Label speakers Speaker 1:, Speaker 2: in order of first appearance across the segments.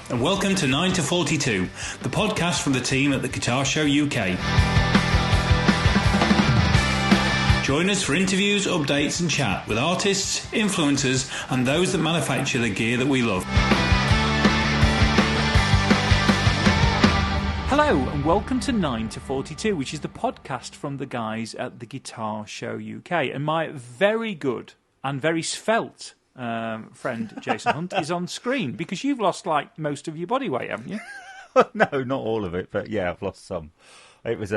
Speaker 1: and welcome to 9 to 42, the podcast from the team at the Guitar Show UK. Join us for interviews, updates and chat with artists, influencers and those that manufacture the gear that we love. Hello and welcome to 9 to 42, which is the podcast from the guys at the Guitar Show UK. And my very good and very svelte friend Jason Hunt is on screen because you've lost like most of your body weight, haven't you?
Speaker 2: No, not all of it, but yeah, I've lost some. It was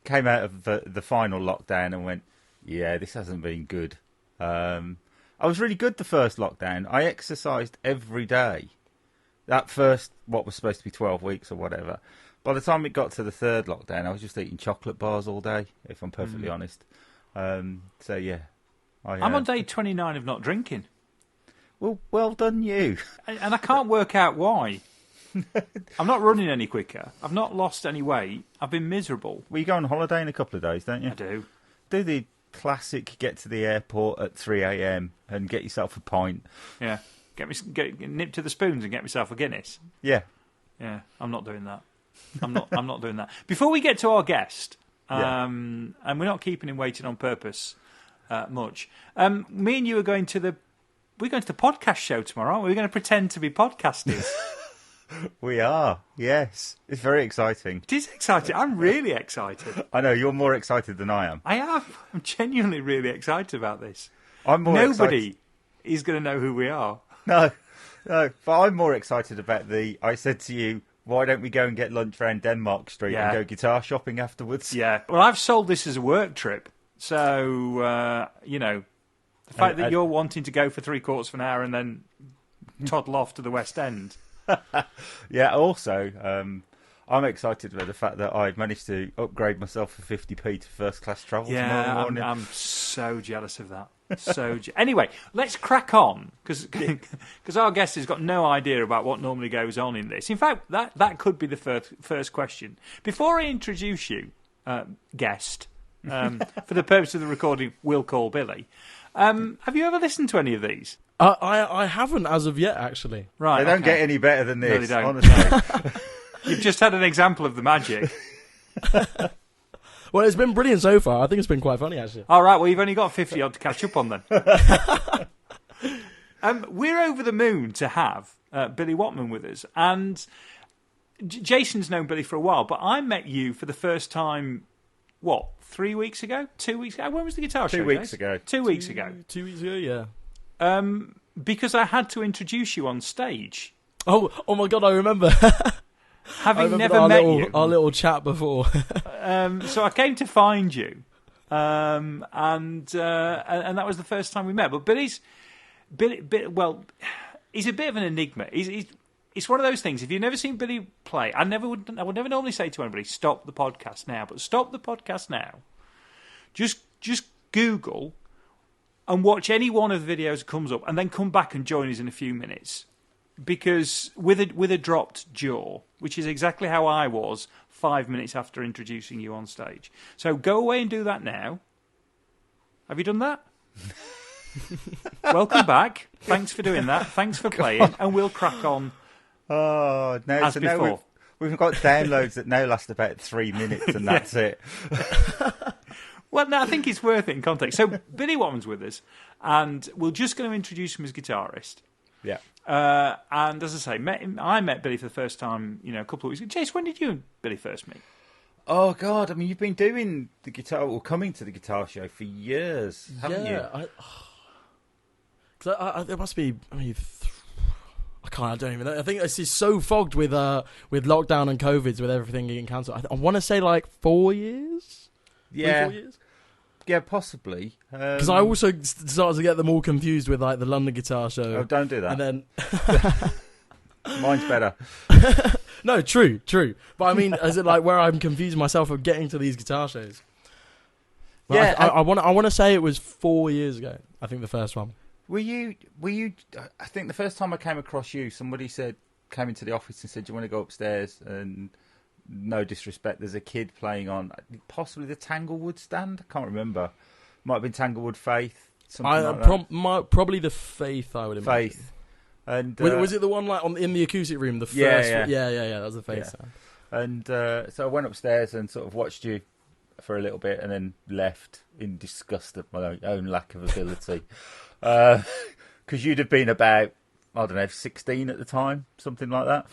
Speaker 2: came out of the final lockdown and went, yeah, this hasn't been good. I was really good the first lockdown. I exercised every day. That first, what was supposed to be 12 weeks or whatever. By the time it got to the third lockdown, I was just eating chocolate bars all day, if I'm perfectly honest. So yeah. I'm
Speaker 1: on day 29 of not drinking.
Speaker 2: Well done you.
Speaker 1: And I can't work out why. I'm not running any quicker. I've not lost any weight. I've been miserable.
Speaker 2: Well, you go on holiday in a couple of days, don't you?
Speaker 1: I do.
Speaker 2: Do the classic get to the airport at 3 a.m. and get yourself a pint.
Speaker 1: Yeah. Get nip to the spoons and get myself a Guinness.
Speaker 2: Yeah.
Speaker 1: Yeah, I'm not doing that. I'm not doing that. Before we get to our guest, and we're not keeping him waiting on purpose much. Me and you are going to the podcast show tomorrow, aren't we? We're going to pretend to be podcasters.
Speaker 2: We are, yes. It's very exciting.
Speaker 1: It is exciting. I'm really excited.
Speaker 2: I know, you're more excited than I am.
Speaker 1: I am. I'm genuinely really excited about this.
Speaker 2: I'm more
Speaker 1: Nobody is going to know who we are.
Speaker 2: No, but I'm more excited about I said to you, why don't we go and get lunch around Denmark Street and go guitar shopping afterwards?
Speaker 1: Yeah. Well, I've sold this as a work trip. So, the fact that you're wanting to go for 3/4 of an hour and then toddle off to the West End.
Speaker 2: Yeah, also, I'm excited about the fact that I managed to upgrade myself for 50p to first class travel tomorrow morning.
Speaker 1: I'm so jealous of that. Anyway, let's crack on, because our guest has got no idea about what normally goes on in this. In fact, that could be the first question. Before I introduce you, guest, for the purpose of the recording, we'll call Billy. Have you ever listened to any of these?
Speaker 3: I haven't as of yet, actually.
Speaker 1: Right,
Speaker 2: they don't get any better than this,
Speaker 1: no, they don't.
Speaker 2: Honestly.
Speaker 1: You've just had an example of the magic.
Speaker 3: Well, it's been brilliant so far. I think it's been quite funny, actually.
Speaker 1: All right, well, you've only got 50 odd to catch up on then. We're over the moon to have Billy Watman with us. And Jason's known Billy for a while, but I met you for the first time, 3 weeks ago? 2 weeks ago? When was the guitar show?
Speaker 2: 2 weeks ago.
Speaker 1: 2 weeks ago.
Speaker 3: 2 weeks ago, yeah.
Speaker 1: Because I had to introduce you on stage.
Speaker 3: Oh my God, I remember.
Speaker 1: Having never met you.
Speaker 3: Our little chat before.
Speaker 1: So I came to find you, and that was the first time we met. But he's a bit of an enigma. It's one of those things. If you've never seen Billy play, I would never normally say to anybody, stop the podcast now. But stop the podcast now. Just Google and watch any one of the videos that comes up, and then come back and join us in a few minutes. Because with a dropped jaw, which is exactly how I was 5 minutes after introducing you on stage. So go away and do that now. Have you done that? Welcome back. Thanks for doing that. Thanks for playing, and we'll crack on.
Speaker 2: Oh no!
Speaker 1: As before.
Speaker 2: Now we've got downloads that now last about 3 minutes, and that's it.
Speaker 1: Well, no, I think it's worth it in context. So Billy Watman's with us, and we're just going to introduce him as guitarist.
Speaker 2: Yeah.
Speaker 1: And as I say, I met Billy for the first time, a couple of weeks ago. Jace, when did you and Billy first meet?
Speaker 2: Oh God! I mean, you've been doing the guitar or coming to the guitar show for years, haven't you?
Speaker 3: There must be. I don't even know. I think it's just so fogged with lockdown and COVID, with everything getting cancelled. I want to say like 4 years.
Speaker 2: Yeah.
Speaker 3: 4 years.
Speaker 2: Yeah, possibly.
Speaker 3: Because I also started to get them all confused with like the London Guitar Show.
Speaker 2: Oh, don't do that.
Speaker 3: And then
Speaker 2: mine's better.
Speaker 3: No, true. But I mean, is it like where I'm confusing myself of getting to these guitar shows? Well, yeah, I want to say it was 4 years ago. I think the first one.
Speaker 2: Were you? I think the first time I came across you, somebody came into the office and said, "Do you want to go upstairs?" And no disrespect, there's a kid playing on possibly the Tanglewood stand. I can't remember. Might have been Tanglewood Faith. Something like that.
Speaker 3: Probably the Faith, I would imagine.
Speaker 2: Faith. And
Speaker 3: was it the one like in the acoustic room? The first, yeah. That was the face sound.
Speaker 2: And so I went upstairs and sort of watched you for a little bit, and then left in disgust at my own lack of ability, because you'd have been about, I don't know, 16 at the time, something like that.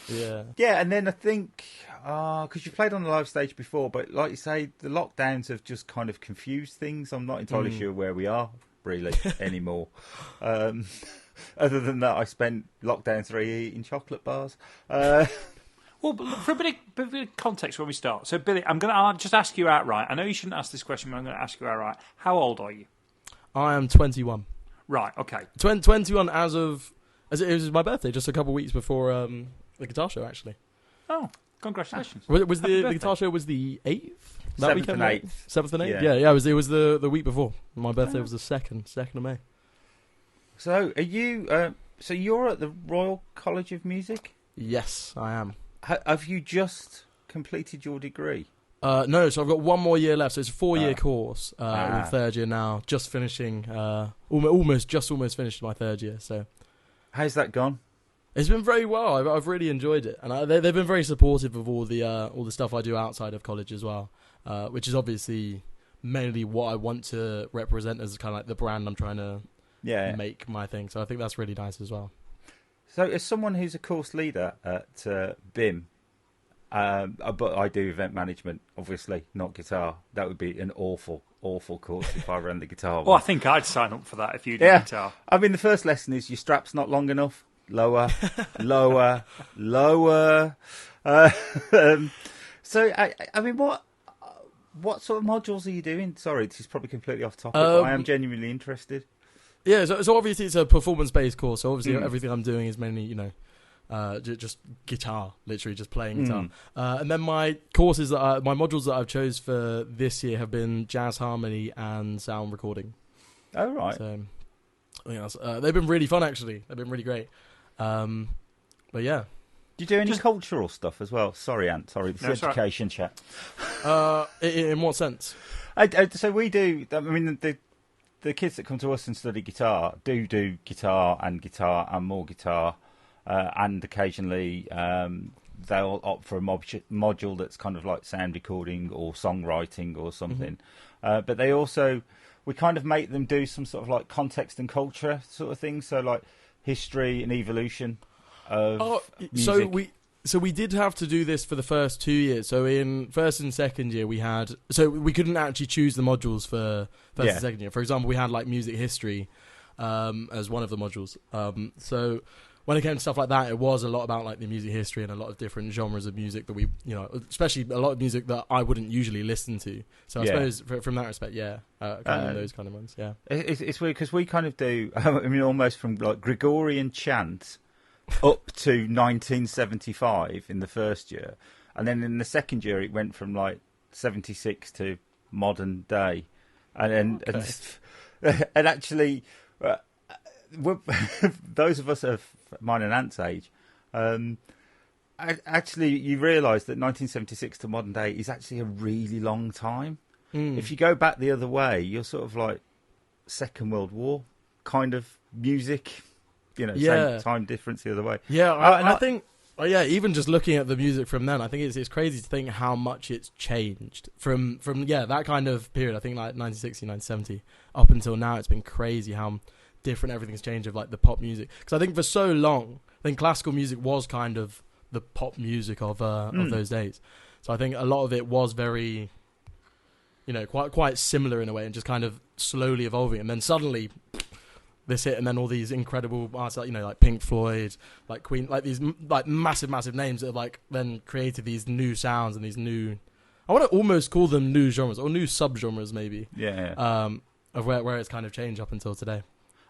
Speaker 2: Yeah. And then I think because you played on the live stage before, but like you say, the lockdowns have just kind of confused things. I'm not entirely sure where we are really anymore. Other than that, I spent lockdown 3 eating chocolate bars.
Speaker 1: Well, for a bit of context when we start. So, Billy, I'll just ask you outright. I know you shouldn't ask this question, but I'm going to ask you outright. How old are you?
Speaker 3: I am 21.
Speaker 1: Right, okay.
Speaker 3: 21 as it was my birthday, just a couple of weeks before the guitar show, actually.
Speaker 1: Oh, congratulations.
Speaker 3: Was the guitar show was the 8th?
Speaker 2: 7th and 8th.
Speaker 3: 7th and 8th? Yeah, it was the week before. My birthday was the 2nd of May.
Speaker 2: So, are you... so you're at the Royal College of Music?
Speaker 3: Yes, I am.
Speaker 2: Have you just completed your degree?
Speaker 3: No, so I've got 1 more year left. So it's a 4-year course. I'm in 3rd year now, just finishing. Almost finished my 3rd year. So,
Speaker 2: how's that gone?
Speaker 3: It's been very well. I've really enjoyed it, and they've been very supportive of all the stuff I do outside of college as well, which is obviously mainly what I want to represent as kind of like the brand I'm trying to make my thing. So I think that's really nice as well.
Speaker 2: So, as someone who's a course leader at BIM, but I do event management, obviously, not guitar. That would be an awful course if I ran the guitar one.
Speaker 1: Well, I think I'd sign up for that if you did guitar.
Speaker 2: I mean, the first lesson is your strap's not long enough. Lower, lower, lower. So, I mean, what sort of modules are you doing? Sorry, this is probably completely off topic, but I am genuinely interested.
Speaker 3: Yeah, so obviously it's a performance-based course. So obviously everything I'm doing is mainly, just guitar, literally just playing guitar. And then my modules that I've chose for this year have been jazz harmony and sound recording.
Speaker 2: Oh, right.
Speaker 3: So I think they've been really fun, actually. They've been really great. But yeah.
Speaker 2: Do you do any cultural stuff as well? Sorry, Ant. Sorry, this is education chat.
Speaker 3: In what sense?
Speaker 2: So we do. I mean, the kids that come to us and study guitar do guitar and more guitar, and occasionally they'll opt for a module that's kind of like sound recording or songwriting or something. But they also, we kind of make them do some sort of like context and culture sort of thing. So like history and evolution of music.
Speaker 3: So we did have to do this for the first 2 years. So in first and second year we couldn't actually choose the modules for first and second year. For example, we had like music history as one of the modules. So when it came to stuff like that, it was a lot about like the music history and a lot of different genres of music that we, especially a lot of music that I wouldn't usually listen to. So I suppose from that respect, kind of those kind of ones, yeah.
Speaker 2: It's weird because we kind of do, I mean, almost from like Gregorian chant up to 1975 in the first year, and then in the second year it went from like 76 to modern day, and actually those of us of mine and Ant's age, actually you realise that 1976 to modern day is actually a really long time. If you go back the other way, you're sort of like Second World War kind of music. Same time difference the other way.
Speaker 3: Yeah, I think, even just looking at the music from then, I think it's crazy to think how much it's changed from that kind of period. I think like 1960, 1970 up until now, it's been crazy how different everything's changed of like the pop music. Because I think for so long, I think classical music was kind of the pop music of those days. So I think a lot of it was very, quite similar in a way, and just kind of slowly evolving, and then suddenly this hit, and then all these incredible artists, like Pink Floyd, like Queen, like these like massive names that have like then created these new sounds and these new, I want to almost call them new genres or new subgenres maybe. Of where it's kind of changed up until today.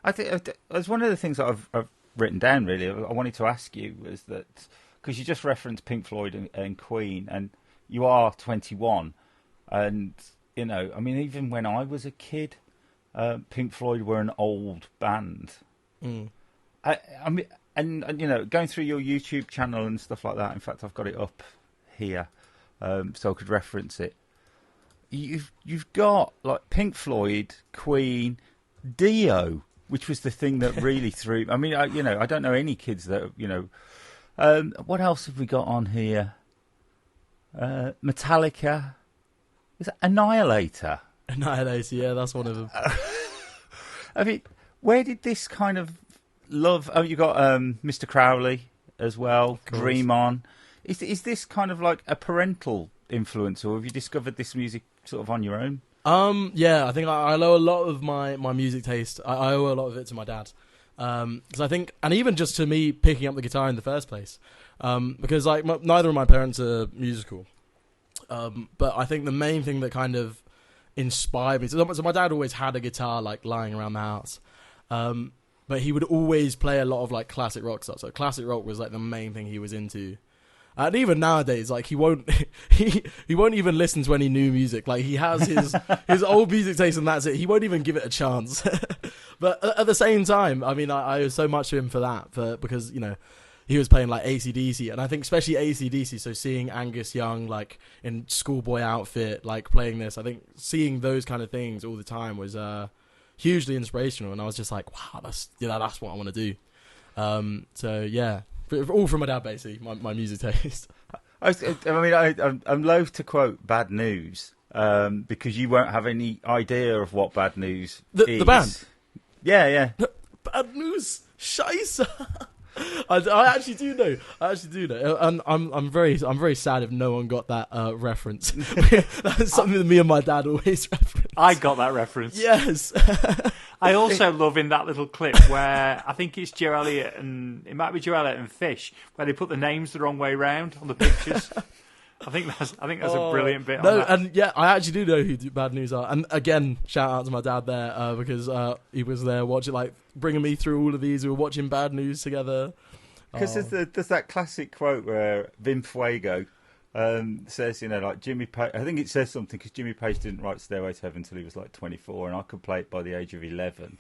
Speaker 2: I think as one of the things that I've written down really, I wanted to ask you was that because you just referenced Pink Floyd and Queen, and you are 21, and I mean even when I was a kid. Pink Floyd were an old band. I mean, and going through your YouTube channel and stuff like that. In fact, I've got it up here, so I could reference it. You've got like Pink Floyd, Queen, Dio, which was the thing that really threw. I mean, I don't know any kids that what else have we got on here? Metallica, is it Annihilator?
Speaker 3: Annihilator, yeah, that's one of them.
Speaker 2: I mean, where did this kind of love? Oh, you got Mr. Crowley as well. Dream On. Is this kind of like a parental influence, or have you discovered this music sort of on your own?
Speaker 3: Yeah, I think I owe a lot of my music taste. I owe a lot of it to my dad, because I think, and even just to me picking up the guitar in the first place, because like neither of my parents are musical, but I think the main thing that kind of inspired me. So my dad always had a guitar like lying around the house, but he would always play a lot of like classic rock stuff. So classic rock was like the main thing he was into. And even nowadays, like he won't even listen to any new music. Like he has his old music taste, and that's it. He won't even give it a chance. But at the same time, I mean, I owe so much to him for that, because he was playing like AC/DC, and I think especially AC/DC. So seeing Angus Young like in schoolboy outfit, like playing this, I think seeing those kind of things all the time was hugely inspirational. And I was just like, wow, that's what I want to do. So yeah. All from my dad, basically, my music taste.
Speaker 2: I'm loath to quote Bad News because you won't have any idea of what Bad News is.
Speaker 3: The band?
Speaker 2: Yeah.
Speaker 3: Bad News? Scheisse! I actually do know. And I'm very sad if no one got that reference. That's something that me and my dad always reference.
Speaker 1: I got that reference.
Speaker 3: Yes.
Speaker 1: I also love in that little clip where I think it's Joe Elliott and it might be Joe Elliott and Fish, where they put the names the wrong way round on the pictures. I think that's a brilliant bit.
Speaker 3: No,
Speaker 1: on that.
Speaker 3: and yeah, I actually do know who Bad News are. And again, shout out to my dad there because he was there watching, like bringing me through all of these. We were watching Bad News together.
Speaker 2: Because there's that classic quote where Vin Fuego says, like Jimmy Page. I think it says something because Jimmy Page didn't write Stairway to Heaven until he was like 24, and I could play it by the age of 11.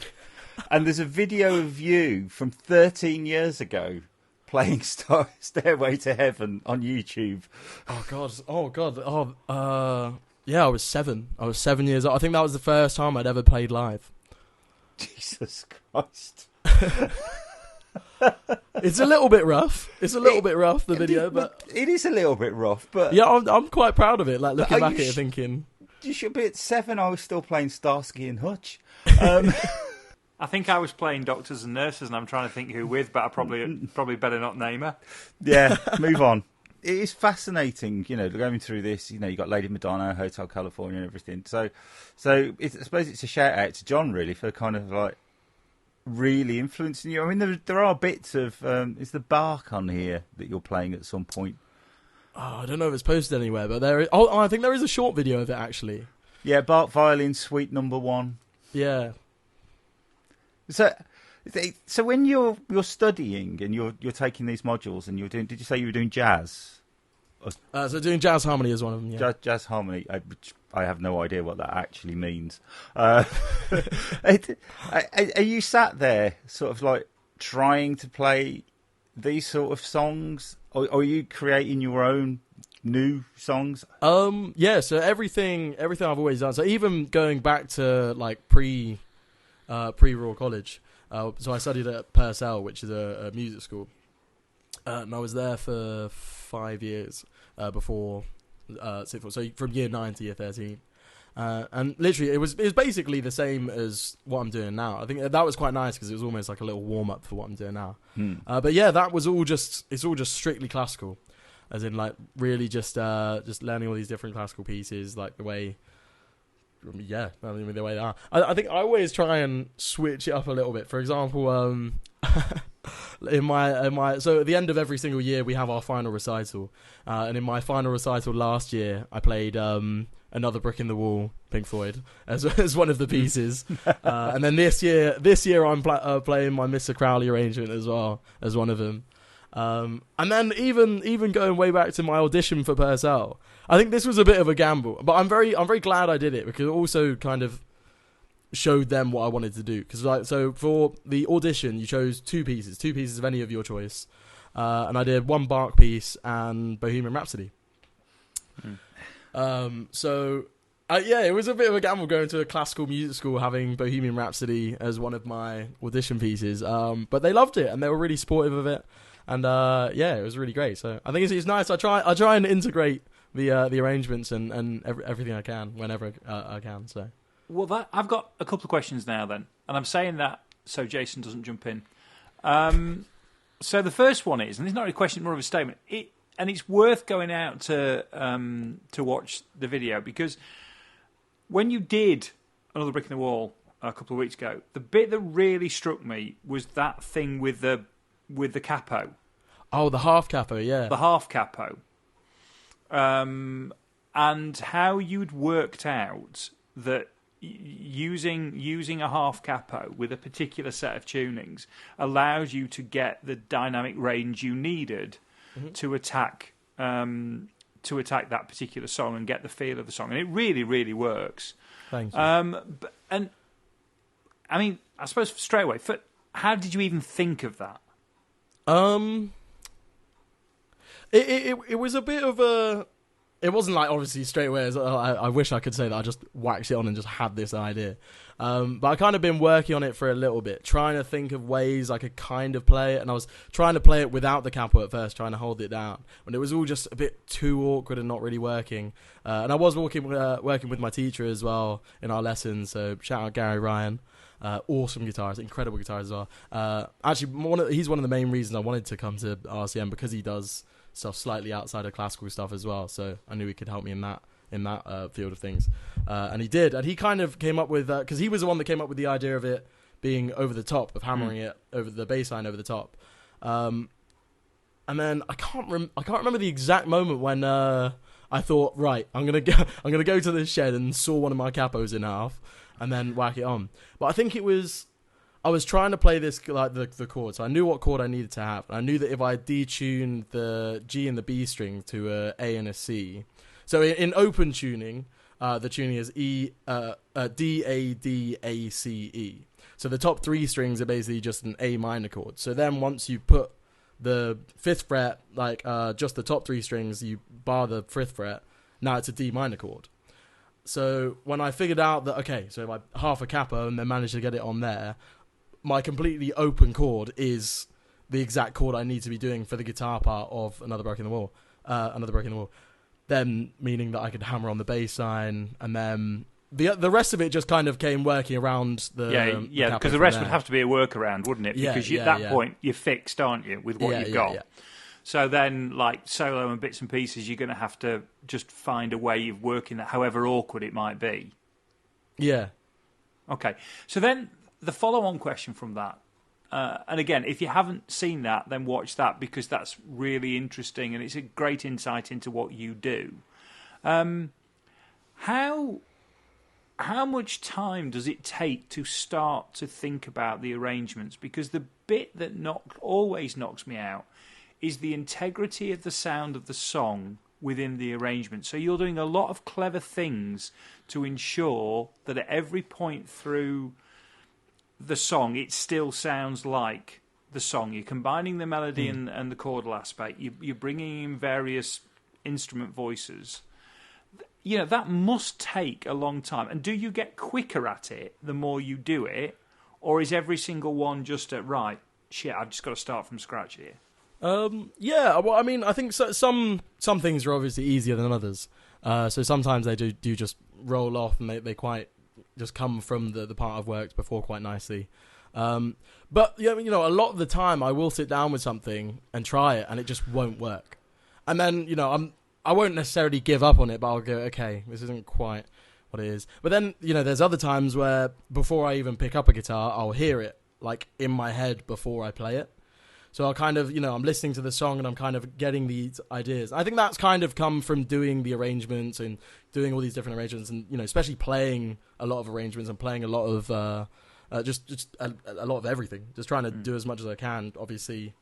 Speaker 2: And there's a video of you from 13 years ago playing Stairway to Heaven on YouTube.
Speaker 3: Oh god. Yeah, I was 7. I was 7 years old. I think that was the first time I'd ever played live.
Speaker 2: Jesus Christ.
Speaker 3: It's a little bit rough. The video, but
Speaker 2: it is a little bit rough. But
Speaker 3: yeah, I'm quite proud of it. Like looking back at it, thinking
Speaker 2: you should be at 7. I was still playing Starsky and Hutch.
Speaker 1: I think I was playing Doctors and Nurses, and I'm trying to think who with, but I probably better not name her.
Speaker 2: Yeah, move on. It is fascinating, going through this. You got Lady Madonna, Hotel California, and everything. So I suppose it's a shout out to John really for kind of like really influencing you. I mean, there are bits of is the Bach on here that you're playing at some point?
Speaker 3: Oh, I don't know if it's posted anywhere, but there is. Oh, I think there is a short video of it actually.
Speaker 2: Yeah, Bach Violin Suite Number 1.
Speaker 3: Yeah.
Speaker 2: So when you're studying and you're taking these modules and you're doing, did you say you were doing jazz?
Speaker 3: So doing jazz harmony is one of them. Yeah.
Speaker 2: Jazz harmony. I have no idea what that actually means. Are you sat there sort of like trying to play these sort of songs, or are you creating your own new songs?
Speaker 3: Yeah. So everything I've always done. So even going back to like pre-Royal College. So I studied at Purcell, which is a music school, and I was there for 5 years before sixth form. So from year 9 to year 13, and literally it was basically the same as what I'm doing now. I think that was quite nice because it was almost like a little warm up for what I'm doing now. But yeah, that was all just strictly classical, as in like really just learning all these different classical pieces, like the way. Yeah, I mean, the way they are. I think I always try and switch it up a little bit. For example, in my so at the end of every single year we have our final recital, and in my final recital last year I played Another Brick in the Wall, Pink Floyd, as one of the pieces, and then this year I'm playing my Mr. Crowley arrangement as well as one of them. And then even going way back to my audition for Purcell, I think this was a bit of a gamble, but I'm very glad I did it because it also kind of showed them what I wanted to do. Because so for the audition, you chose two pieces of any of your choice, and I did one Bach piece and Bohemian Rhapsody. So Yeah, it was a bit of a gamble going to a classical music school, having Bohemian Rhapsody as one of my audition pieces. But they loved it and they were really supportive of it, and yeah, it was really great. So I think it's nice. I try and integrate the arrangements and everything I can whenever I can. So
Speaker 1: Well, I've got a couple of questions now then, and I'm saying that so Jason doesn't jump in. So the first one is, and it's not a question, more of a statement. And it's worth going out to watch the video, because when you did Another Brick in the Wall a couple of weeks ago, the bit that really struck me was that thing with the capo.
Speaker 3: Oh, the half capo, yeah.
Speaker 1: The half capo. And how you'd worked out that using a half capo with a particular set of tunings allows you to get the dynamic range you needed to attack that particular song and get the feel of the song, and it really, really works.
Speaker 3: Thank you.
Speaker 1: And I mean, I suppose straight away, how did you even think of that?
Speaker 3: It was a bit of a. It wasn't like obviously straight away. I wish I could say that I just waxed it on and just had this idea. But I kind of been working on it for a little bit, trying to think of ways I could kind of play it. And I was trying to play it without the capo at first, trying to hold it down. When it was all just a bit too awkward and not really working. And I was working with my teacher as well in our lessons. So shout out Gary Ryan. Awesome guitarist, incredible guitarist as well. Actually, he's one of the main reasons I wanted to come to RCM, because he does stuff slightly outside of classical stuff as well. So I knew he could help me in that field of things, and he did. And he kind of came up with, because he was the one that came up with the idea of it being over the top, of hammering it over the bass line over the top. And then I can't remember the exact moment when I thought, right, I'm gonna go to this shed and saw one of my capos in half and then whack it on. But I think I was trying to play this like the chord, so I knew what chord I needed to have. And I knew that if I detuned the G and the B string to a A and a C, so in open tuning, the tuning is D A D A C E. So the top three strings are basically just an A minor chord. So then once you put the fifth fret, like just the top three strings, you bar the fifth fret, now it's a D minor chord. So when I figured out that, okay, so if I half a capo and then managed to get it on there, my completely open chord is the exact chord I need to be doing for the guitar part of Another Brick in the Wall. Then meaning that I could hammer on the bass line, and then the rest of it just kind of came working around the
Speaker 1: because the rest would have to be a workaround, wouldn't it? Because at that point you're fixed, aren't you, with what you've got? Yeah. So then, like solo and bits and pieces, you're going to have to just find a way of working that, however awkward it might be.
Speaker 3: Yeah.
Speaker 1: Okay. So then the follow-on question from that, and again, if you haven't seen that, then watch that, because that's really interesting and it's a great insight into what you do. How much time does it take to start to think about the arrangements? Because the bit that always knocks me out is the integrity of the sound of the song within the arrangement. So you're doing a lot of clever things to ensure that at every point through the song, it still sounds like the song. You're combining the melody and the chordal aspect. You're bringing in various instrument voices. You know, that must take a long time. And do you get quicker at it the more you do it? Or is every single one just right, shit, I've just got to start from scratch here?
Speaker 3: Yeah, well, I mean, I think some things are obviously easier than others. So sometimes they do just roll off, and they quite just come from the part I've worked before quite nicely. But yeah, you know, a lot of the time I will sit down with something and try it, and it just won't work. And then, you know, I won't necessarily give up on it, but I'll go, okay, this isn't quite what it is. But then, you know, there's other times where before I even pick up a guitar, I'll hear it like in my head before I play it. So I'll kind of, you know, I'm listening to the song and I'm kind of getting these ideas. I think that's kind of come from doing the arrangements and doing all these different arrangements, and, you know, especially playing a lot of arrangements and playing a lot of just a lot of everything. Just trying to do as much as I can. Obviously,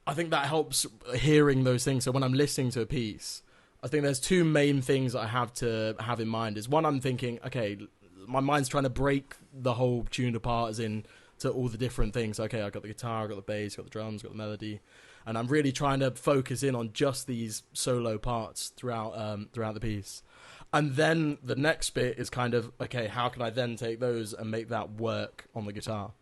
Speaker 3: I think that helps hearing those things. So when I'm listening to a piece, I think there's two main things that I have to have in mind. Is one, I'm thinking, okay, my mind's trying to break the whole tune apart, as in to all the different things. Okay, I've got the guitar, I've got the bass, I've got the drums, I've got the melody, and I'm really trying to focus in on just these solo parts throughout the piece. And then the next bit is kind of, okay, how can I then take those and make that work on the guitar?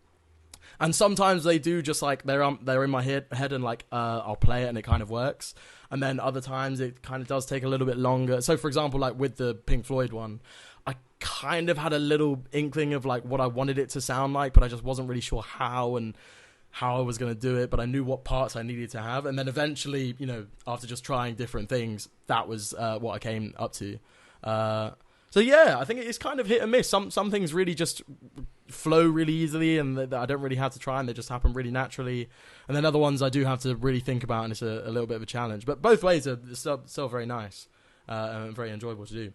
Speaker 3: And sometimes they do just like, they're in my head and like, I'll play it and it kind of works. And then other times it kind of does take a little bit longer. So for example, like with the Pink Floyd one, I kind of had a little inkling of like what I wanted it to sound like, but I just wasn't really sure how I was going to do it, but I knew what parts I needed to have. And then eventually, you know, after just trying different things, that was what I came up to. So yeah, I think it's kind of hit and miss. Some things really just flow really easily, and that I don't really have to try, and they just happen really naturally. And then other ones I do have to really think about, and it's a little bit of a challenge. But both ways are still very nice and very enjoyable to do.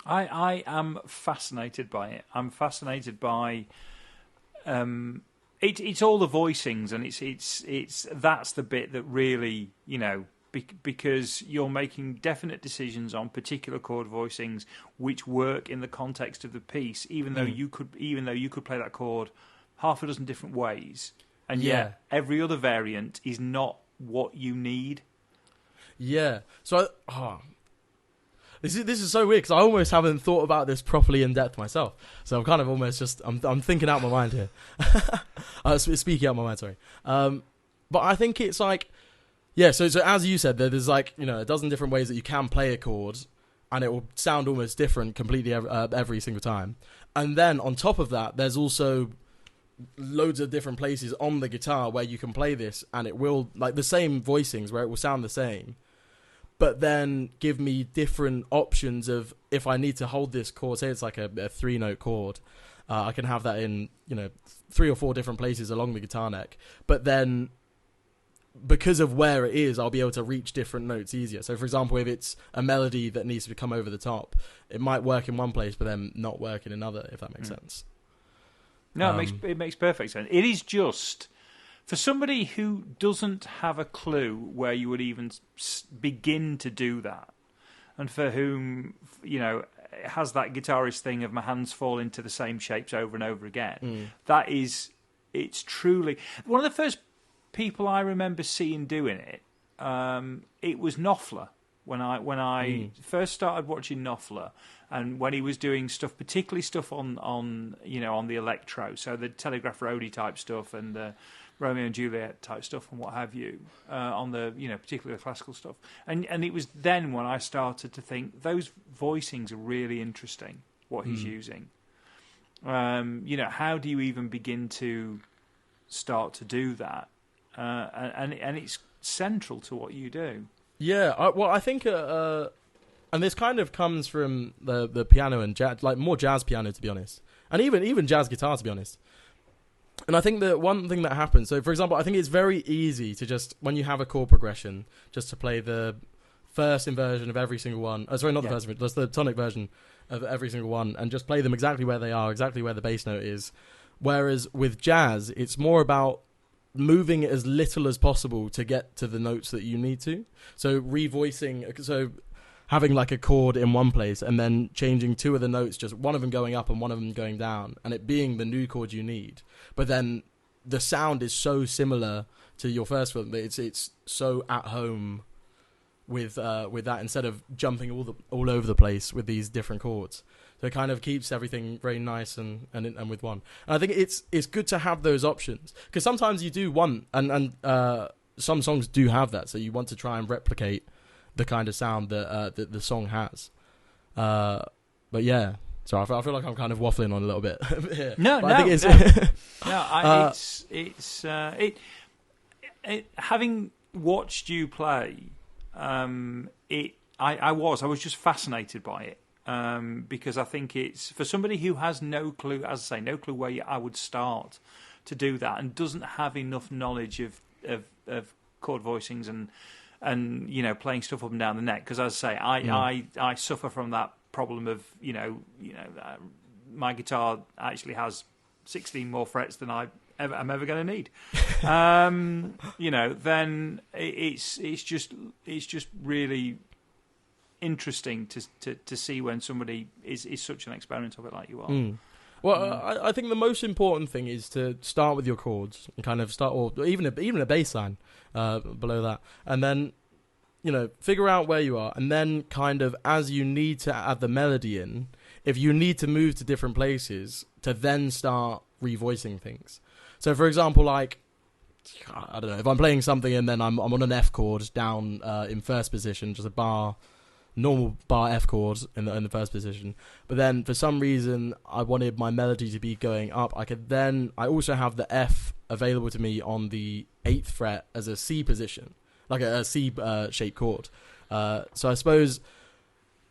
Speaker 1: I am fascinated by it. I'm fascinated by it's all the voicings, and it's that's the bit that really, you know, because you're making definite decisions on particular chord voicings which work in the context of the piece, even though you could play that chord half a dozen different ways, and yet every other variant is not what you need. Yeah.
Speaker 3: So this is so weird, because I almost haven't thought about this properly in depth myself. So I'm kind of almost just I'm thinking out my mind here. Speaking out my mind, sorry. But I think it's like, yeah, so as you said, there's like, you know, a dozen different ways that you can play a chord, and it will sound almost different completely every single time. And then on top of that, there's also loads of different places on the guitar where you can play this, and it will, like the same voicings where it will sound the same, but then give me different options of, if I need to hold this chord, say it's like a 3-note chord, I can have that in, you know, 3 or 4 different places along the guitar neck, but then because of where it is, I'll be able to reach different notes easier. So for example, if it's a melody that needs to come over the top, it might work in one place but then not work in another, if that makes sense.
Speaker 1: No, it makes perfect sense. It is just, for somebody who doesn't have a clue where you would even begin to do that, and for whom, you know, it has that guitarist thing of my hands fall into the same shapes over and over again, it's truly one of the first people I remember seeing doing it. It was Knopfler when I first started watching Knopfler, and when he was doing stuff, particularly stuff on you know, on the electro, so the Telegraph Roadie type stuff and the Romeo and Juliet type stuff and what have you, on the, you know, particularly the classical stuff, and it was then when I started to think those voicings are really interesting. What he's using, you know, how do you even begin to start to do that? And it's central to what you do. Yeah,
Speaker 3: I think, and this kind of comes from the piano and jazz, like more jazz piano, to be honest, and even jazz guitar, to be honest. And I think that one thing that happens, so for example, I think it's very easy to just, when you have a chord progression, just to play the first inversion of every single one. Oh, sorry, not the first, just the tonic version of every single one, and just play them exactly where they are, exactly where the bass note is. Whereas with jazz, it's more about moving it as little as possible to get to the notes that you need to. So revoicing, so having like a chord in one place and then changing 2 of the notes, just one of them going up and one of them going down, and it being the new chord you need. But then the sound is so similar to your first one that it's so at home with that, instead of jumping all over the place with these different chords. So it kind of keeps everything very nice and with one. And I think it's good to have those options, because sometimes you do want, and some songs do have that, so you want to try and replicate the kind of sound that the song has. But yeah, so I feel like I'm kind of waffling on a little bit. I think
Speaker 1: having watched you play, I was just fascinated by it. Because I think it's, for somebody who has no clue, as I say, no clue where I would start to do that, and doesn't have enough knowledge of chord voicings and you know, playing stuff up and down the neck. Because as I say, I suffer from that problem of you know my guitar actually has 16 more frets than I'm ever going to need. You know, then it's just really interesting to see when somebody is such an exponent of it like you are.
Speaker 3: Well, I think the most important thing is to start with your chords and kind of start, or even a bass line below that, and then figure out where you are, and then kind of as you need to add the melody in, if you need to move to different places, to then start revoicing things. So, for example, like, I don't know, if I'm playing something and then I'm on an F chord down in first position, just a normal bar F chord in the first position, but then for some reason I wanted my melody to be going up, I also have the F available to me on the 8th fret as a C position, like a C shaped chord. So I suppose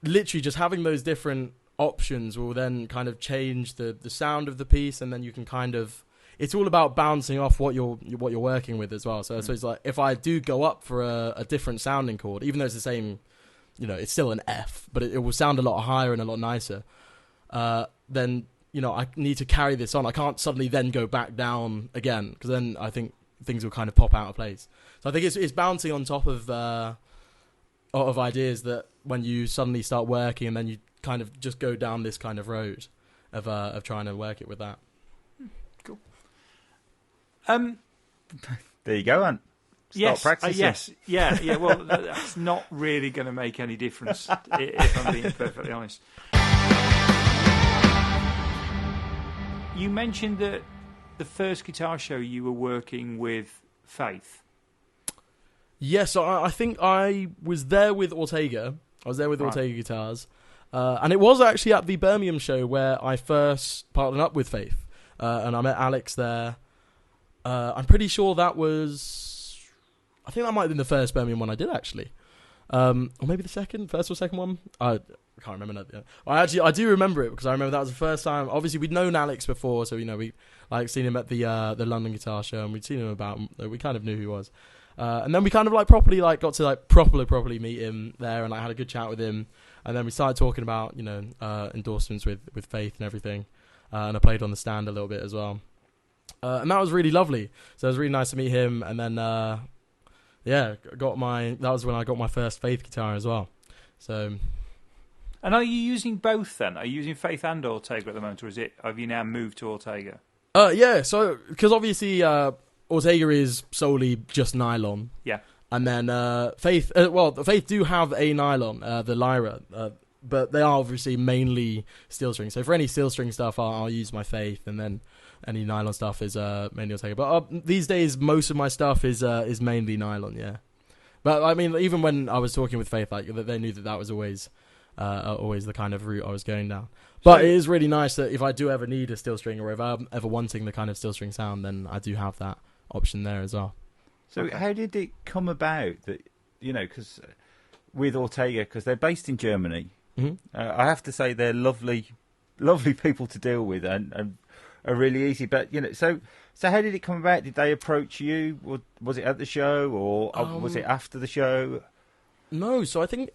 Speaker 3: literally just having those different options will then kind of change the sound of the piece, and then you can kind of, it's all about bouncing off what you're working with as well. So I suppose, like, if I do go up for a different sounding chord, even though it's the same, it's still an F, but it will sound a lot higher and a lot nicer, then I need to carry this on. I can't suddenly then go back down again, because then I think things will kind of pop out of place. So I think it's bouncing on top of ideas that when you suddenly start working, and then you kind of just go down this kind of road of trying to work it with that.
Speaker 1: Cool.
Speaker 2: There you go, Ant. Start practicing.
Speaker 1: Yes, yeah. Well, that's not really going to make any difference, if I'm being perfectly honest. You mentioned that the first guitar show you were working with Faith.
Speaker 3: Yes, I think I was there with Ortega.
Speaker 1: Right.
Speaker 3: Ortega Guitars. And it was actually at the Birmingham show where I first partnered up with Faith. And I met Alex there. I'm pretty sure that was... I think that might have been the first Birmingham one I did, actually. Or maybe the first or second one. I can't remember that. Yeah. I do remember it, because I remember that was the first time. Obviously, we'd known Alex before, so we seen him at the London Guitar Show, and we'd seen him we kind of knew who he was. And then we kind of properly got to properly meet him there, and had a good chat with him. And then we started talking about endorsements with Faith and everything. And I played on the stand a little bit as well. And that was really lovely. So it was really nice to meet him. And then that was when I got my first Faith guitar as well. So.
Speaker 1: And are you using both then? Are you using Faith and Ortega at the moment, or have you now moved to Ortega?
Speaker 3: Yeah. So because obviously Ortega is solely just nylon.
Speaker 1: Yeah.
Speaker 3: And then Faith, Faith do have a nylon, the Lyra, but they are obviously mainly steel string. So for any steel string stuff, I'll use my Faith, and then any nylon stuff is mainly Ortega. But these days, most of my stuff is mainly nylon. Yeah. But I mean, even when I was talking with Faith, they knew that was always the kind of route I was going down. But it is really nice that if I do ever need a steel string, or if I'm ever wanting the kind of steel string sound, then I do have that option there as well.
Speaker 2: So how did it come about that, because with Ortega, because they're based in Germany, I have to say they're lovely people to deal with, and are really easy. But, so how did it come about? Did they approach you? Was it at the show, or was it after the show?
Speaker 3: No, so I think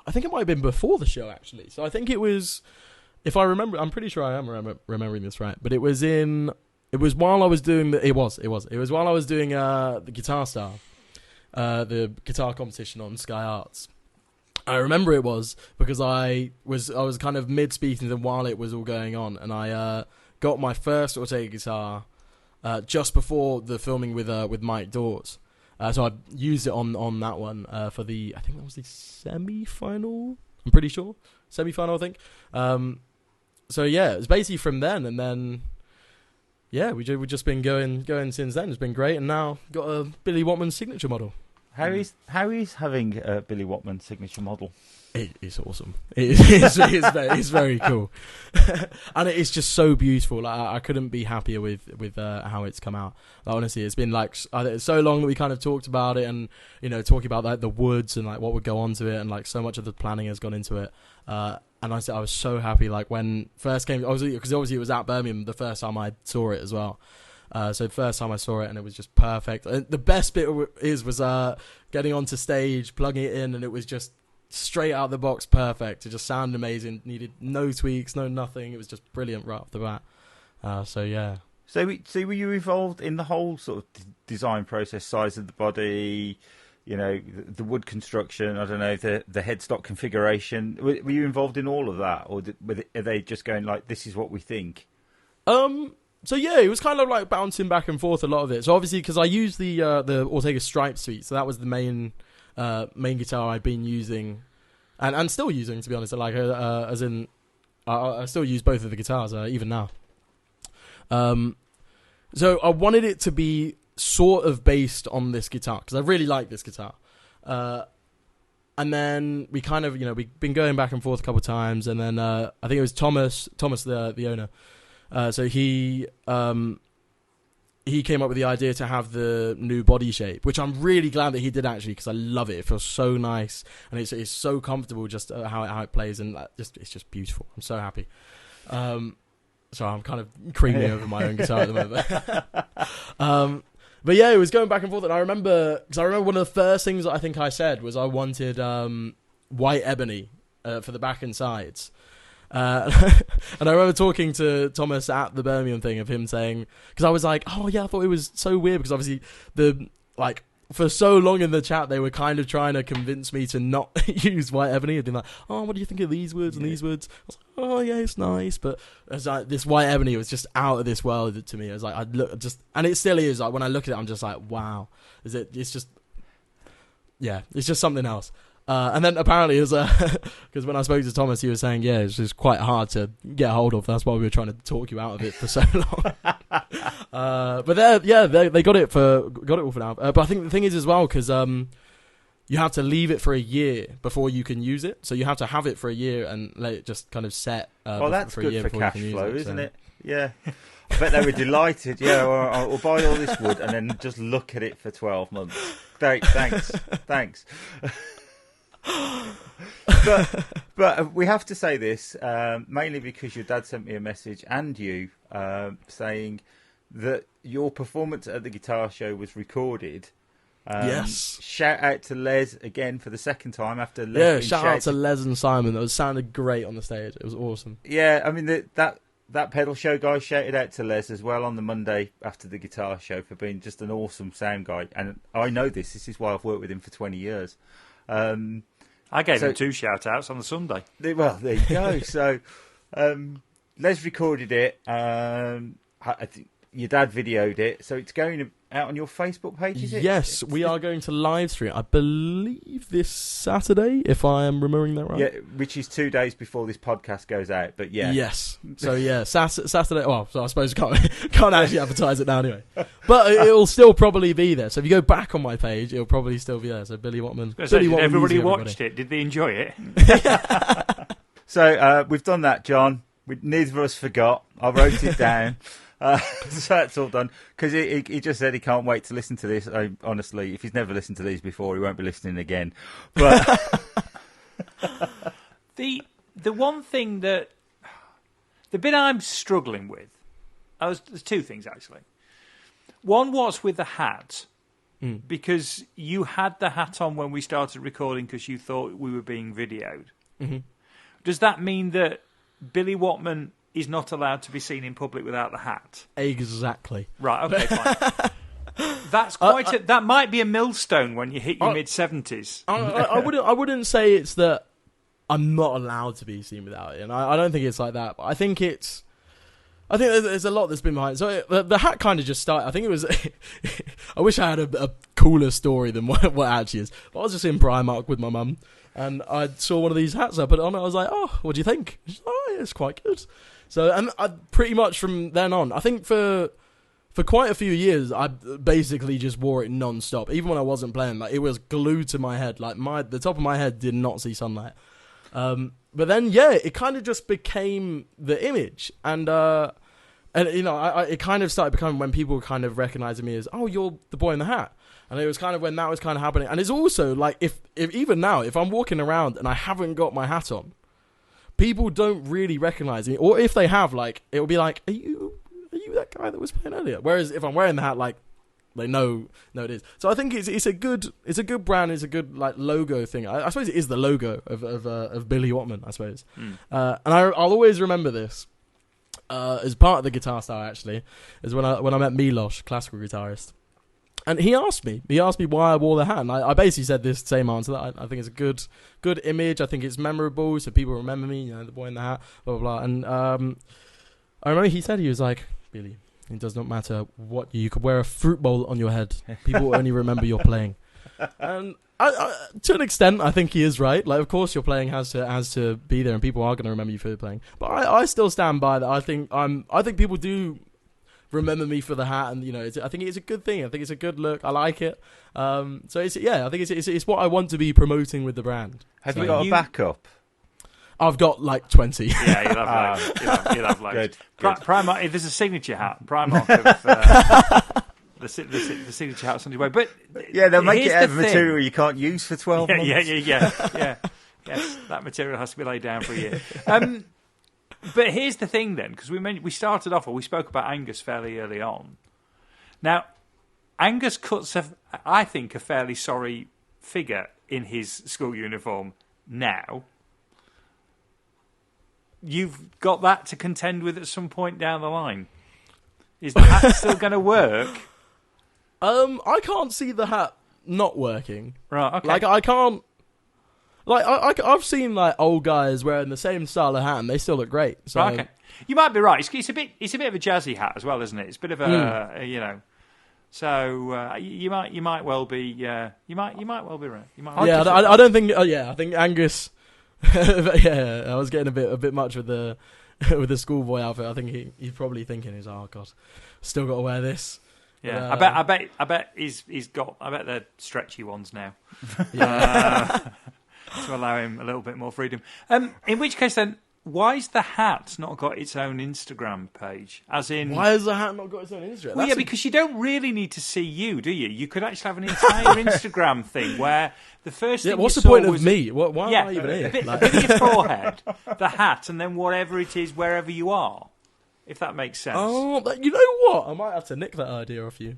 Speaker 3: it might have been before the show, actually. So I think it was, if I remember, I'm pretty sure I am remembering this right, but it was while I was doing it was while I was doing the Guitar Star, the guitar competition on Sky Arts. I remember it was because I was kind of mid speaking to them while it was all going on, and I got my first Ortega guitar just before the filming with Mike Dawes. So I used it on that one for I think that was the semi-final. I'm pretty sure semi-final, I think. So yeah, it was basically from then, and then. Yeah, we've just been going since then. It's been great, and now got a Billy Watman signature model.
Speaker 2: How is having a Billy Watman signature model?
Speaker 3: It's awesome. It's very cool, and it's just so beautiful. I couldn't be happier with how it's come out. Honestly, it's been it's so long that we kind of talked about it, and talking about the woods and what would go onto it, and so much of the planning has gone into it. And I was so happy when first came, because obviously it was at Birmingham the first time I saw it as well. So the first time I saw it, and it was just perfect. And the best bit was getting onto stage, plugging it in, and it was just straight out the box perfect. It just sounded amazing. Needed no tweaks, no nothing. It was just brilliant right off the bat. So yeah.
Speaker 2: So were you involved in the whole sort of design process, size of the body? The wood construction, I don't know, the headstock configuration. Were you involved in all of that? Or are they just going this is what we think?
Speaker 3: So yeah, it was kind of bouncing back and forth a lot of it. So obviously, because I used the Ortega Stripe suite, so that was the main main guitar I've been using, and still using, to be honest. Like, as in, I still use both of the guitars even now. So I wanted it to be sort of based on this guitar because I really like this guitar. And then we kind of, we've been going back and forth a couple of times, and then I think it was Thomas, the owner. So he came up with the idea to have the new body shape, which I'm really glad that he did actually, because I love it. It feels so nice, and it's so comfortable just how it plays, and it's just beautiful. I'm so happy. So I'm kind of creaming over my own guitar at the moment. But yeah, it was going back and forth, and I remember one of the first things that I think I said was I wanted white ebony for the back and sides. And I remember talking to Thomas at the Birmingham thing of him saying, because I was like, oh yeah, I thought it was so weird, because obviously for so long in the chat they were kind of trying to convince me to not use white ebony. They'd been like, oh, what do you think of these words and these words? I was like, oh yeah, it's nice, but it was like, this white ebony was just out of this world to me. I was like, and it still is. Like, when I look at it, I'm just like, wow, it's just something else. And then apparently it was because when I spoke to Thomas, he was saying, yeah, it's just quite hard to get a hold of. That's why we were trying to talk you out of it for so long. But they got it all for now. But I think the thing is as well, because you have to leave it for a year before you can use it. So you have to have it for a year and let it just kind of set.
Speaker 2: Well, that's
Speaker 3: for
Speaker 2: good
Speaker 3: a year
Speaker 2: for
Speaker 3: before you
Speaker 2: cash
Speaker 3: can
Speaker 2: flow,
Speaker 3: use it,
Speaker 2: isn't it? Yeah. I bet they were delighted. Yeah, we'll buy all this wood and then just look at it for 12 months. Thanks. But we have to say this, mainly because your dad sent me a message, and you, saying that your performance at the guitar show was recorded.
Speaker 3: Yes.
Speaker 2: Shout out to Les again for the second time after Les.
Speaker 3: Yeah, shout out to Les and Simon. That sounded great on the stage. It was awesome.
Speaker 2: Yeah, I mean that pedal show guy shouted out to Les as well on the Monday after the guitar show for being just an awesome sound guy, and I know this. This is why I've worked with him for 20 years.
Speaker 1: I gave him 2 shout-outs on the Sunday.
Speaker 2: Well, there you go. So, Les recorded it. I think your dad videoed it. So it's going out on your Facebook page, is it?
Speaker 3: Yes, we are going to live stream, I believe, this Saturday, if I am remembering that right.
Speaker 2: Yeah, which is 2 days before this podcast goes out, but yeah.
Speaker 3: Yes. So, yeah, Saturday. Well, so I suppose can't actually advertise it now anyway. But it'll still probably be there. So if you go back on my page, it'll probably still be there. So Billy Watman.
Speaker 1: Did everybody watched it? Did they enjoy it?
Speaker 2: So we've done that, John. Neither of us forgot. I wrote it down. So that's all done. Because he just said he can't wait to listen to this. Honestly, if he's never listened to these before, he won't be listening again. But
Speaker 1: the one thing the bit I'm struggling with, there's 2 things actually. One was with the hat, because you had the hat on when we started recording because you thought we were being videoed.
Speaker 3: Mm-hmm.
Speaker 1: Does that mean that Billy Watman is not allowed to be seen in public without the hat?
Speaker 3: Exactly.
Speaker 1: Right, okay, fine. That's that might be a millstone when you hit your mid-70s.
Speaker 3: I wouldn't say it's that I'm not allowed to be seen without it, and I don't think it's like that. But I think there's a lot that's been behind it. So the hat kind of just started. I think it was. I wish I had a cooler story than what it actually is. But I was just in Primark with my mum, and I saw one of these hats. I put it on. I was like, "Oh, what do you think?" She's like, "Oh, yeah, it's quite good." So, and I pretty much from then on, I think for quite a few years, I basically just wore it non-stop. Even when I wasn't playing, like, it was glued to my head. Like, the top of my head did not see sunlight. But then, yeah, it kind of just became the image. And you know, it kind of started becoming when people kind of recognizing me as, oh, you're the boy in the hat. And it was kind of when that was kind of happening. And it's also like, if even now, if I'm walking around and I haven't got my hat on, people don't really recognize me. Or if they have, like, it'll be like, are you that guy that was playing earlier? Whereas if I'm wearing the hat, like, they know it is. So I think it's a good brand. It's a good, like, logo thing. I suppose it is the logo of Billy Watman, I suppose. And I'll always remember this as part of the guitar style. Actually, is when I met Milos, classical guitarist, and he asked me why I wore the hat, and I basically said this same answer, that I think it's a good image. I think it's memorable, so people remember me. You know, the boy in the hat, blah blah blah. And I remember he was like, Billy, it does not matter what you could wear a fruit bowl on your head. People will only remember your playing. And to an extent, I think he is right. Like, of course, your playing has to be there, and people are going to remember you for playing. But I still stand by that. I think people do remember me for the hat, and I think it's a good thing. I think it's a good look. I like it. So I think it's what I want to be promoting with the brand.
Speaker 2: Have you got a backup?
Speaker 3: I've got like 20.
Speaker 1: Yeah, you'll have loads. You'll have loads.
Speaker 2: Good.
Speaker 1: Primark, if there's a signature hat, Primark have the signature hat's on your way. But
Speaker 2: yeah, they'll make it out of
Speaker 1: thing.
Speaker 2: material you can't use for 12 months.
Speaker 1: Yeah. Yes, that material has to be laid down for a year. But here's the thing then, because we started off, or we spoke about Angus fairly early on. Now, Angus cuts, I think, a fairly sorry figure in his school uniform now. You've got that to contend with at some point down the line. Is the hat still going to work?
Speaker 3: I can't see the hat not working.
Speaker 1: Right, okay.
Speaker 3: Like, I can't... Like, I've seen, like, old guys wearing the same style of hat, and they still look great. So.
Speaker 1: Right, okay. You might be right. It's a bit of a jazzy hat as well, isn't it? It's a bit of a. So you might well be you might well be right.
Speaker 3: I don't think. I think Angus. Yeah, I was getting a bit much with the schoolboy outfit. I think he's probably thinking, "Oh God, still got to wear this."
Speaker 1: Yeah, but, I bet he's got. I bet they're stretchy ones now.
Speaker 3: Yeah.
Speaker 1: To allow him a little bit more freedom. In which case, then, why's the hat not got its own Instagram page? As in,
Speaker 3: why has the hat not got its own Instagram?
Speaker 1: Well, because you don't really need to see you, do you? You could actually have an entire Instagram thing where the first thing.
Speaker 3: What's
Speaker 1: you
Speaker 3: the point
Speaker 1: saw
Speaker 3: of me? Why am I even here?
Speaker 1: A bit of your forehead, the hat, and then whatever it is, wherever you are. If that makes sense.
Speaker 3: Oh, you know what? I might have to nick that idea off you.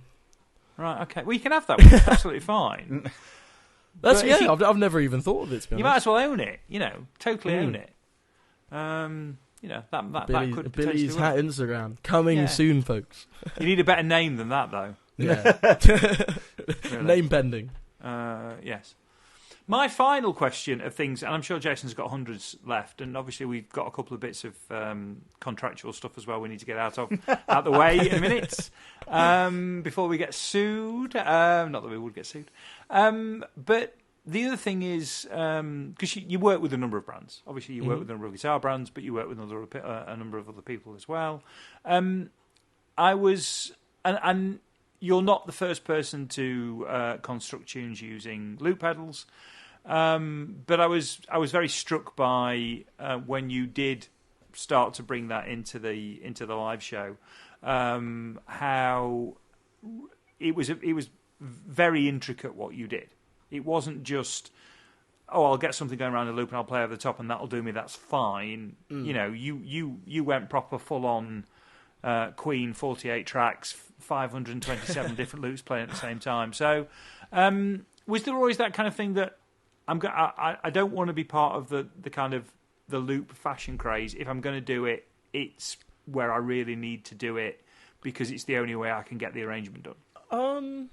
Speaker 1: Right. Okay. Well, you can have that. It's absolutely fine.
Speaker 3: I've never even thought of it. To be honest.
Speaker 1: You might as well own it. Totally own it. That could
Speaker 3: Billy's hat
Speaker 1: work.
Speaker 3: Instagram coming soon, folks.
Speaker 1: You need a better name than that, though.
Speaker 3: Yeah,
Speaker 1: Really.
Speaker 3: Name pending.
Speaker 1: Yes. My final question of things, and I'm sure Jason's got hundreds left, and obviously we've got a couple of bits of contractual stuff as well we need to get out the way in a minute before we get sued. Not that we would get sued. But the other thing is, because you work with a number of brands. Obviously you work with a number of guitar brands, but you work with a number of other people as well. And you're not the first person to construct tunes using loop pedals. But I was very struck by when you did start to bring that into the live show, how it was very intricate what you did. It wasn't just, I'll get something going around the loop and I'll play over the top and that'll do me. That's fine. You went proper full on Queen, 48 tracks, 527 different loops playing at the same time. So was there always that kind of thing that I don't want to be part of the kind of the loop fashion craze. If I'm going to do it, it's where I really need to do it because it's the only way I can get the arrangement done.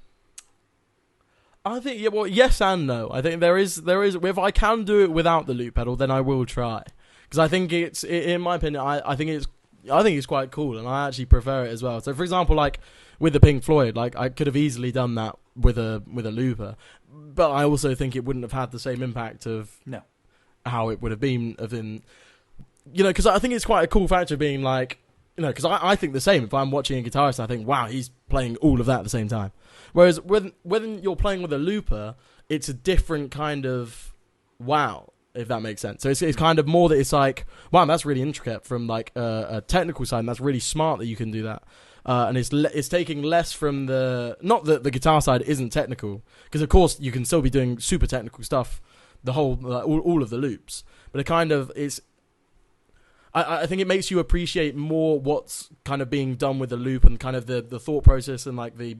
Speaker 3: I think yes and no. I think there is. If I can do it without the loop pedal, then I will try because I think in my opinion, I think it's quite cool, and I actually prefer it as well. So, for example, like with the Pink Floyd, like I could have easily done that with a looper, but I also think it wouldn't have had the same impact of how it would have been because I think it's quite a cool factor of being like, because I think the same. If I'm watching a guitarist, I think, wow, he's playing all of that at the same time. Whereas when you're playing with a looper, it's a different kind of wow, if that makes sense. So it's kind of more that it's like, wow, that's really intricate from like a technical side, and that's really smart that you can do that. And it's taking less from not that the guitar side isn't technical, because of course you can still be doing super technical stuff, the whole all of the loops. But it kind of is. I think it makes you appreciate more what's kind of being done with the loop and kind of the thought process and like the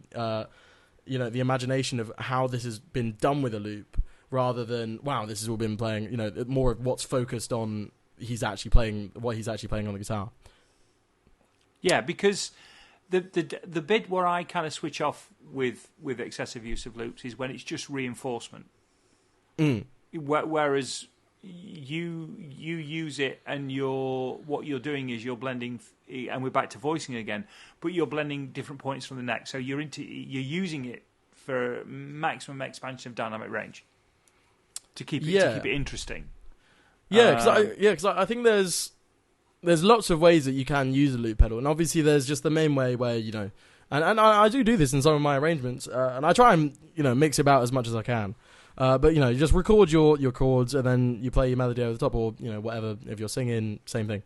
Speaker 3: the imagination of how this has been done with a loop, rather than wow, this has all been playing. More of what's focused on what he's actually playing on the guitar. Yeah,
Speaker 1: because the bit where I kind of switch off with excessive use of loops is when it's just reinforcement. Whereas you use it, and what you're doing is you're blending, and we're back to voicing again. But you're blending different points from the neck, so you're using it for maximum expansion of dynamic range to keep it interesting.
Speaker 3: Yeah, because I think there's lots of ways that you can use a loop pedal, and obviously there's just the main way where and I do this in some of my arrangements, and I try and mix it about as much as I can. But you just record your chords and then you play your melody over the top, or whatever. If you're singing, same thing.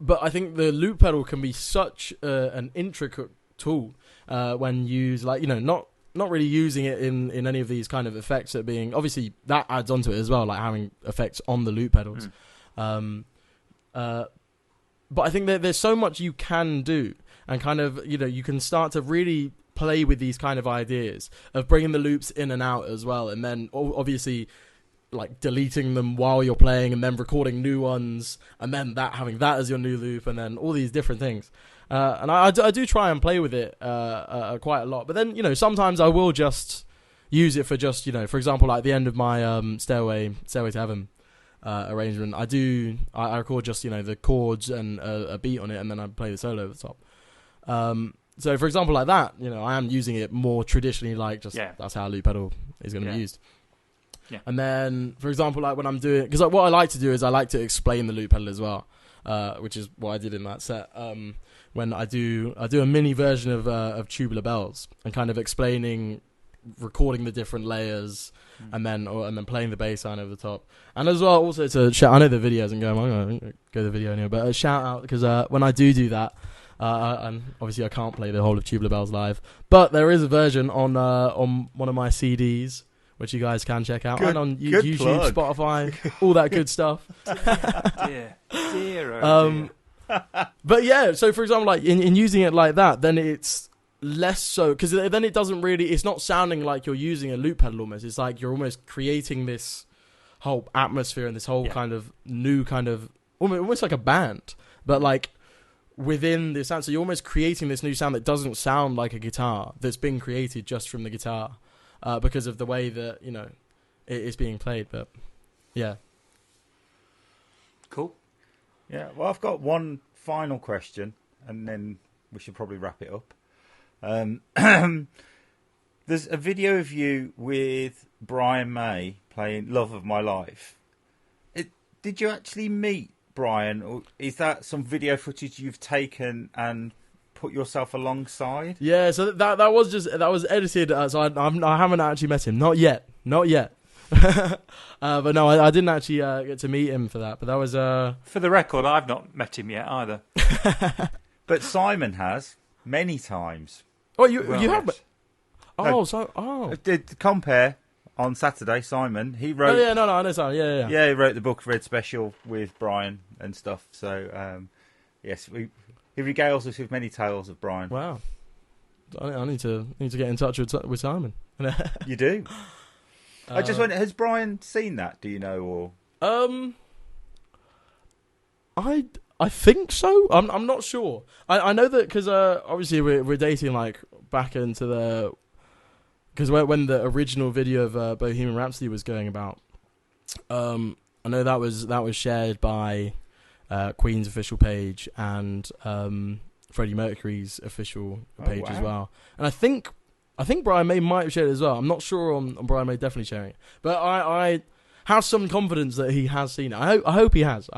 Speaker 3: But I think the loop pedal can be such an intricate tool when used, not really using it in any of these kind of effects that being obviously that adds onto it as well, like having effects on the loop pedals. But I think that there's so much you can do, and kind of you can start to really play with these kind of ideas of bringing the loops in and out as well, and then obviously like deleting them while you're playing, and then recording new ones, and then having that as your new loop, and then all these different things. And I do try and play with it quite a lot. But then sometimes I will just use it for just for example, like the end of my Stairway to Heaven arrangement, I record just the chords and a beat on it, and then I play the solo over the top. So for example, like that, I am using it more traditionally, like that's how a loop pedal is going to be used. Yeah. And then, for example, like when I'm doing, because what I like to do is I like to explain the loop pedal as well, which is what I did in that set. When I do a mini version of Tubular Bells, and kind of explaining, recording the different layers, and then playing the bass line over the top. And as well, also to shout, I know the video isn't going on, I'm going to go to the video anyway, but a shout out, because when I do that, and obviously I can't play the whole of Tubular Bells live, but there is a version on one of my CDs, which you guys can check out, and on YouTube, plug. Spotify, all that good stuff. Dear. But yeah, so for example, like in using it like that, then it's less so, because then it doesn't really, it's not sounding like you're using a loop pedal almost. It's like you're almost creating this whole atmosphere and this whole kind of new kind of, almost like a band, but like within the sound. So you're almost creating this new sound that doesn't sound like a guitar, that's been created just from the guitar, because of the way that it is being played. But yeah,
Speaker 1: cool.
Speaker 2: Yeah, well, I've got one final question, and then we should probably wrap it up. There's a video of you with Brian May playing "Love of My Life." Did you actually meet Brian, or is that some video footage you've taken and put yourself alongside?
Speaker 3: Yeah, so that was edited. So I haven't actually met him, not yet. But no, I didn't actually get to meet him for that. But that was
Speaker 1: for the record, I've not met him yet either.
Speaker 2: But Simon has many times.
Speaker 3: Oh, you have?
Speaker 2: Did compare on Saturday. Simon, he wrote.
Speaker 3: Oh, yeah, no, I know Simon. Yeah.
Speaker 2: Yeah, he wrote the book Red Special with Brian and stuff. So yes, he regales us with many tales of Brian.
Speaker 3: Wow, I need to get in touch with Simon.
Speaker 2: You do. I just wonder, has Brian seen that? Do you know, or?
Speaker 3: I think so. I'm not sure. I know that because obviously we're dating like back into the, because when the original video of Bohemian Rhapsody was going about, I know that was shared by Queen's official page and Freddie Mercury's official page as well. And I think Brian May might have shared it as well. I'm not sure on Brian May definitely sharing it, but I have some confidence that he has seen it. I hope he has.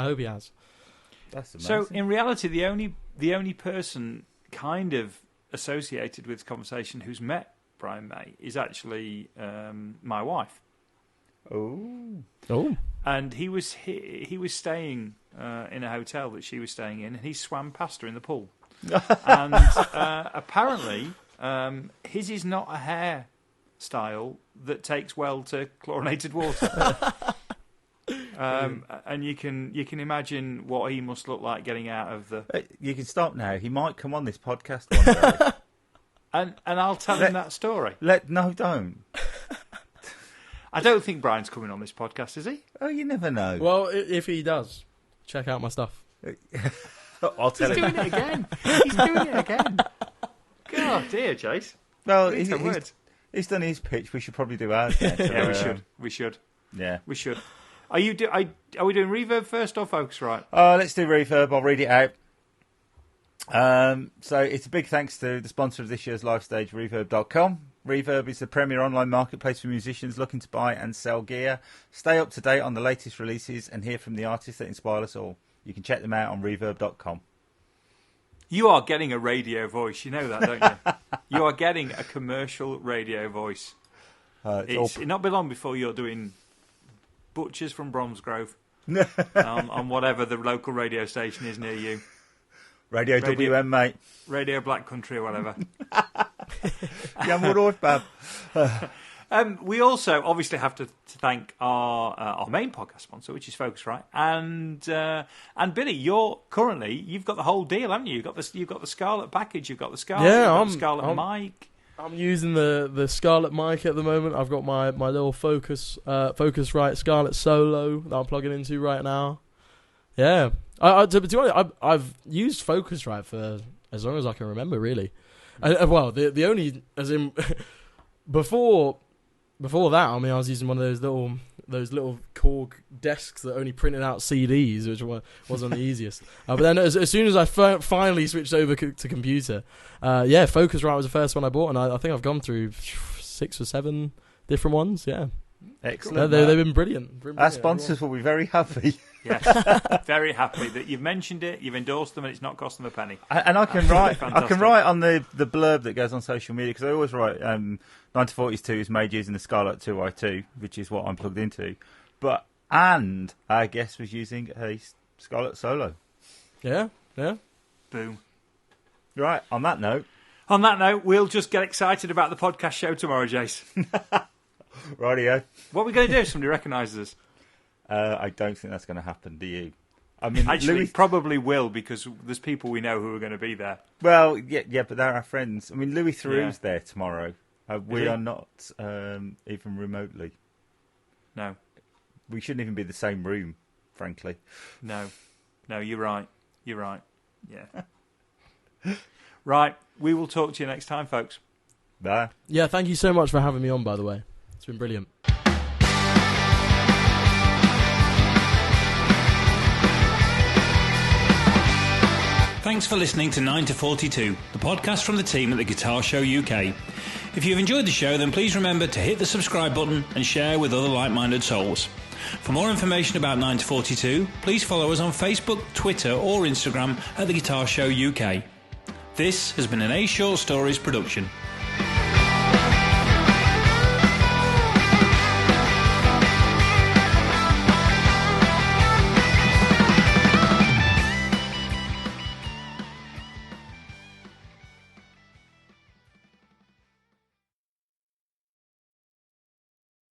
Speaker 2: That's amazing.
Speaker 1: So in reality, the only person kind of associated with conversation who's met Brian May is actually my wife.
Speaker 2: Oh.
Speaker 1: And he was staying in a hotel that she was staying in, and he swam past her in the pool. And apparently, his is not a hair style that takes well to chlorinated water. And you can imagine what he must look like getting out of the.
Speaker 2: You can stop now. He might come on this podcast one day.
Speaker 1: and I'll tell him that story.
Speaker 2: No, don't.
Speaker 1: I don't think Brian's coming on this podcast, is he?
Speaker 2: Oh, you never know.
Speaker 3: Well, if he does, check out my stuff.
Speaker 2: I'll tell him.
Speaker 1: He's doing it again. God, dear, Chase.
Speaker 2: Well, he's done his pitch. We should probably do ours.
Speaker 1: Yeah, we should.
Speaker 2: Yeah,
Speaker 1: we should. Are we doing reverb first or Focusrite?
Speaker 2: Let's do reverb. I'll read it out. So it's a big thanks to the sponsor of this year's live stage, reverb.com. Reverb is the premier online marketplace for musicians looking to buy and sell gear. Stay up to date on the latest releases and hear from the artists that inspire us all. You can check them out on reverb.com.
Speaker 1: You are getting a radio voice, you know that, don't you? You are getting a commercial radio voice. It'll not be long before you're doing Butchers from Bromsgrove on whatever the local radio station is near you.
Speaker 2: Radio WM, mate.
Speaker 1: Radio Black Country or whatever. We also obviously have to thank our main podcast sponsor, which is Focusrite, and Billy, you've got the whole deal, haven't you? You've got the Scarlet package, you've got the Scarlet, the Scarlet mic.
Speaker 3: I'm using the Scarlet mic at the moment. I've got my little Focusrite Scarlet Solo that I'm plugging into right now. Yeah, to be honest, I've used Focusrite for as long as I can remember, really. Well, the only as in before that, I mean, I was using one of those little Korg desks that only printed out CDs, which wasn't the easiest. But then as soon as I finally switched over to computer, Focusrite was the first one I bought, and I think I've gone through 6 or 7 different ones. Yeah,
Speaker 2: excellent.
Speaker 3: They've been brilliant.
Speaker 2: Our sponsors will be very happy.
Speaker 1: Yes, very happy that you've mentioned it, you've endorsed them, and it's not cost them a penny.
Speaker 2: And I can write on the blurb that goes on social media, because I always write 1942 is made using the Scarlett 2i2, which is what I'm plugged into. And our guest was using a Scarlett Solo.
Speaker 3: Yeah.
Speaker 1: Boom.
Speaker 2: Right, on that note,
Speaker 1: we'll just get excited about the podcast show tomorrow, Jace.
Speaker 2: Rightio.
Speaker 1: What are we going to do if somebody recognises us?
Speaker 2: I don't think that's going to happen, do you? I mean,
Speaker 1: actually, probably will, because there's people we know who are going to be there.
Speaker 2: Well, yeah, but they're our friends. I mean, Louis Theroux's there tomorrow. We are not even remotely.
Speaker 1: No.
Speaker 2: We shouldn't even be in the same room, frankly.
Speaker 1: No, you're right. Yeah. Right, we will talk to you next time, folks.
Speaker 2: Bye.
Speaker 3: Yeah, thank you so much for having me on, by the way. It's been brilliant.
Speaker 1: Thanks for listening to 9 to 42, the podcast from the team at the Guitar Show UK. If you've enjoyed the show, then please remember to hit the subscribe button and share with other like-minded souls. For more information about 9 to 42, please follow us on Facebook, Twitter or Instagram at the Guitar Show UK. This has been an A Short Stories production.